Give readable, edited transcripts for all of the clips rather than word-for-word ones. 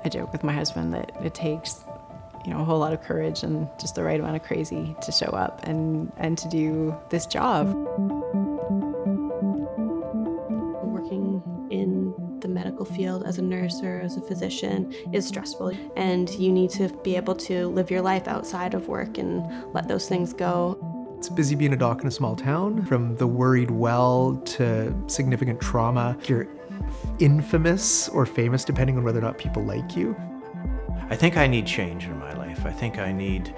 I joke with my husband that it takes, a whole lot of courage and just the right amount of crazy to show up and to do this job. Working in the medical field as a nurse or as a physician is stressful, and you need to be able to live your life outside of work and let those things go. It's busy being a doc in a small town, from the worried well to significant trauma. You're infamous or famous depending on whether or not people like you. I think I need change in my life. I think I need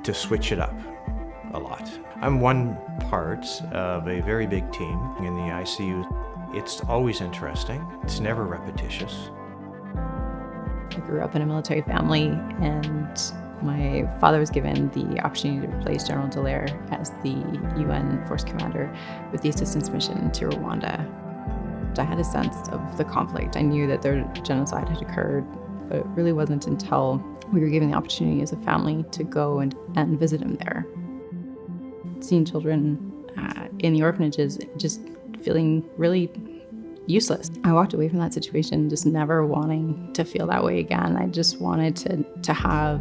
to switch it up a lot. I'm one part of a very big team in the ICU. It's always interesting. It's never repetitious. I grew up in a military family, and my father was given the opportunity to replace General Dallaire as the UN Force Commander with the assistance mission to Rwanda. I had a sense of the conflict. I knew that their genocide had occurred, but it really wasn't until we were given the opportunity as a family to go and visit him there. Seeing children in the orphanages just feeling really useless. I walked away from that situation just never wanting to feel that way again. I just wanted to have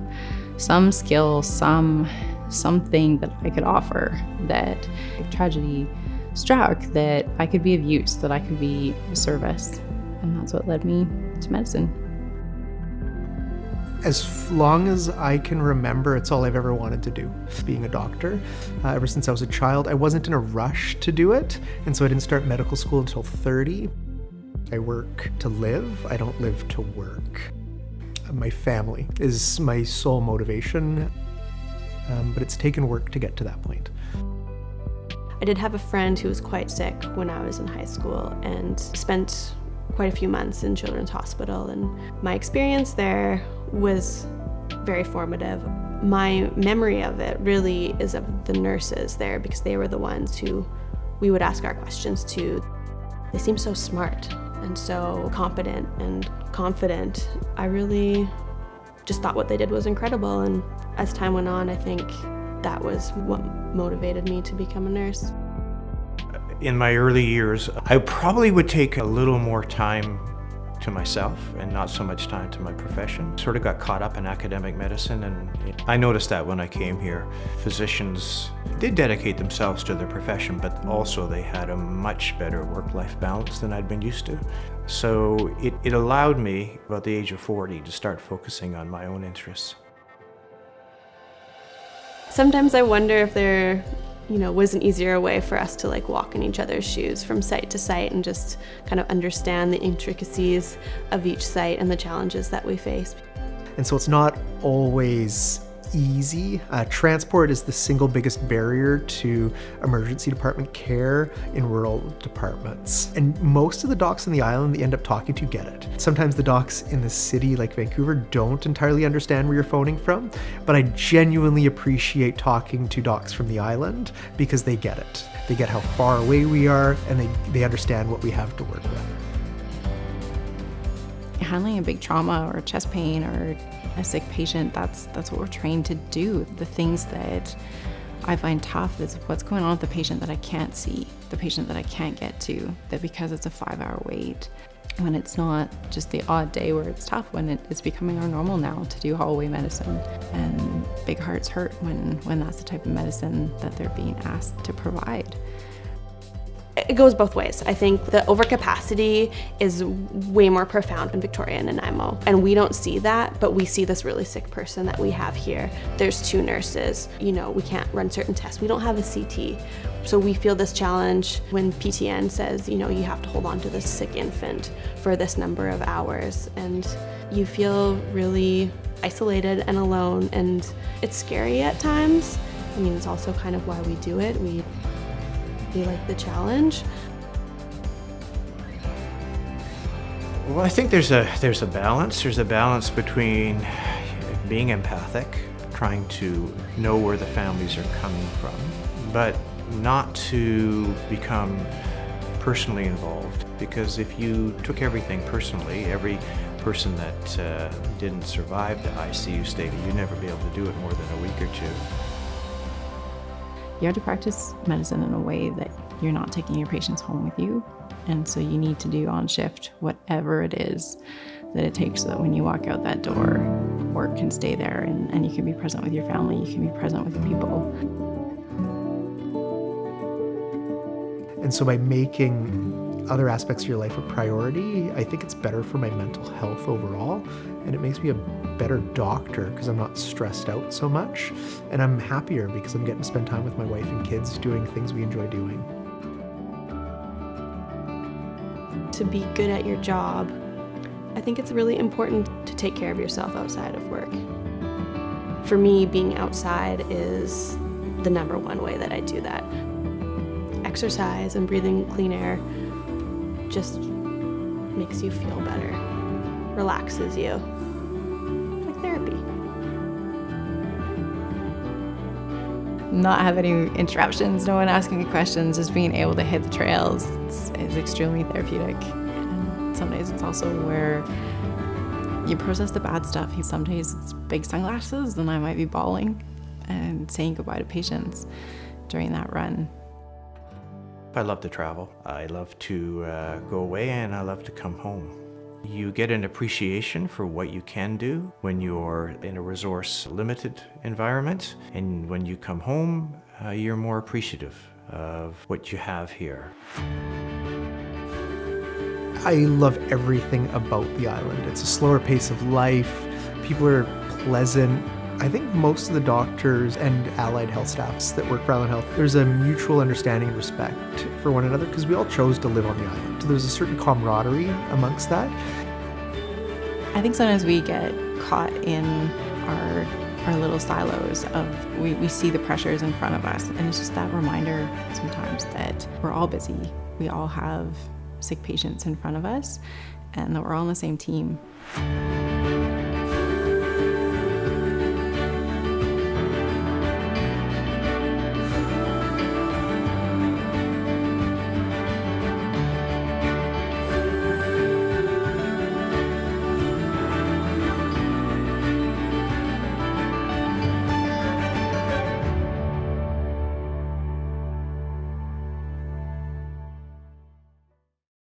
some skill, something that I could offer, that if tragedy struck, that I could be of use, that I could be of service. And that's what led me to medicine. As long as I can remember, it's all I've ever wanted to do, being a doctor. Ever since I was a child, I wasn't in a rush to do it, and so I didn't start medical school until 30. I work to live, I don't live to work. My family is my sole motivation, but it's taken work to get to that point. I did have a friend who was quite sick when I was in high school and spent quite a few months in Children's Hospital, and my experience there was very formative. My memory of it really is of the nurses there, because they were the ones who we would ask our questions to. They seemed so smart and so competent and confident. I really just thought what they did was incredible, and as time went on, I think that was what motivated me to become a nurse. In my early years, I probably would take a little more time to myself and not so much time to my profession. Sort of got caught up in academic medicine, and I noticed that when I came here. Physicians did dedicate themselves to their profession, but also they had a much better work-life balance than I'd been used to. So it allowed me, about the age of 40, to start focusing on my own interests. Sometimes I wonder if there was an easier way for us to walk in each other's shoes from site to site and just kind of understand the intricacies of each site and the challenges that we face. And so it's not always easy. Transport is the single biggest barrier to emergency department care in rural departments. And most of the docs on the island that you end up talking to get it. Sometimes the docs in the city like Vancouver don't entirely understand where you're phoning from, but I genuinely appreciate talking to docs from the island because they get it. They get how far away we are, and they understand what we have to work with. Handling a big trauma or chest pain or a sick patient, that's what we're trained to do. The things that I find tough is what's going on with the patient that I can't see, the patient that I can't get to, that because it's a 5-hour wait, when it's not just the odd day where it's tough, when it's becoming our normal now to do hallway medicine. And big hearts hurt when that's the type of medicine that they're being asked to provide. It goes both ways. I think the overcapacity is way more profound in Victoria and Nanaimo, and we don't see that, but we see this really sick person that we have here. There's 2 nurses, we can't run certain tests. We don't have a CT. So we feel this challenge when PTN says, you have to hold on to this sick infant for this number of hours, and you feel really isolated and alone, and it's scary at times. It's also kind of why we do it. We like the challenge. Well, I think there's a balance. There's a balance between being empathic, trying to know where the families are coming from, but not to become personally involved. Because if you took everything personally, every person that didn't survive the ICU stay, you'd never be able to do it more than a week or 2. You have to practice medicine in a way that you're not taking your patients home with you. And so you need to do on shift whatever it is that it takes so that when you walk out that door, work can stay there and you can be present with your family, you can be present with your people. And so by making other aspects of your life a priority, I think it's better for my mental health overall. And it makes me a better doctor because I'm not stressed out so much. And I'm happier because I'm getting to spend time with my wife and kids doing things we enjoy doing. To be good at your job, I think it's really important to take care of yourself outside of work. For me, being outside is the #1 way that I do that. Exercise and breathing clean air just makes you feel better, relaxes you, like therapy. Not have any interruptions, no one asking me questions, just being able to hit the trails is extremely therapeutic. And some days it's also where you process the bad stuff. Some days it's big sunglasses and I might be bawling and saying goodbye to patients during that run. I love to travel. I love to go away and I love to come home. You get an appreciation for what you can do when you're in a resource-limited environment. And when you come home, you're more appreciative of what you have here. I love everything about the island. It's a slower pace of life. People are pleasant. I think most of the doctors and allied health staffs that work for Island Health, there's a mutual understanding and respect for one another because we all chose to live on the island. So there's a certain camaraderie amongst that. I think sometimes we get caught in our little silos of we see the pressures in front of us, and it's just that reminder sometimes that we're all busy. We all have sick patients in front of us and that we're all on the same team.